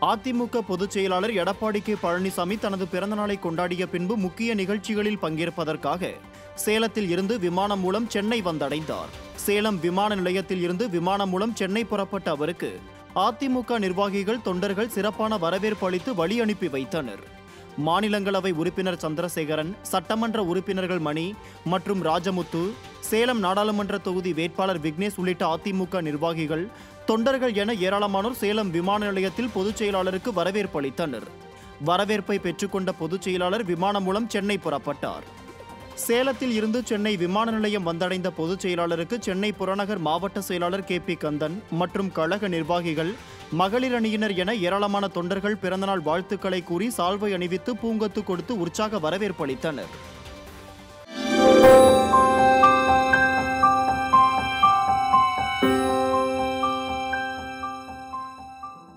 அதிமுக பொதுச் செயலாளர் எடப்பாடி கே பழனிசாமி தனது பிறந்தநாளை கொண்டாடிய பின்பு முக்கிய நிகழ்ச்சிகளில் பங்கேற்பதற்காக சேலத்தில் இருந்து விமானம் மூலம் சென்னை வந்தடைந்தார். சேலம் விமான நிலையத்தில் இருந்து விமானம் மூலம் சென்னை புறப்பட்ட அவருக்கு அதிமுக நிர்வாகிகள், தொண்டர்கள் சிறப்பான வரவேற்பு அளித்து வழி அனுப்பி வைத்தனர். மாநிலங்களவை உறுப்பினர் சந்திரசேகரன், சட்டமன்ற உறுப்பினர்கள் மணி மற்றும் ராஜமுத்து, சேலம் நாடாளுமன்ற தொகுதி வேட்பாளர் விக்னேஷ் உள்ளிட்ட அதிமுக நிர்வாகிகள், தொண்டர்கள் என ஏராளமானோர் சேலம் விமான நிலையத்தில் பொதுச் செயலாளருக்கு வரவேற்பு அளித்தனர். வரவேற்பை பெற்றுக்கொண்ட பொதுச் செயலாளர் விமானம் மூலம் சென்னை புறப்பட்டார். சேலத்தில் இருந்து சென்னை விமான நிலையம் வந்தடைந்த பொதுச் செயலாளருக்கு சென்னை புறநகர் மாவட்ட செயலாளர் கே பி கந்தன் மற்றும் கழக நிர்வாகிகள், மகளிர் அணியினர் என ஏராளமான தொண்டர்கள் பிறந்தநாள் வாழ்த்துக்களை கூறி சால்வை அணிவித்து பூங்கொத்து கொடுத்து உற்சாக வரவேற்பு அளித்தனர்.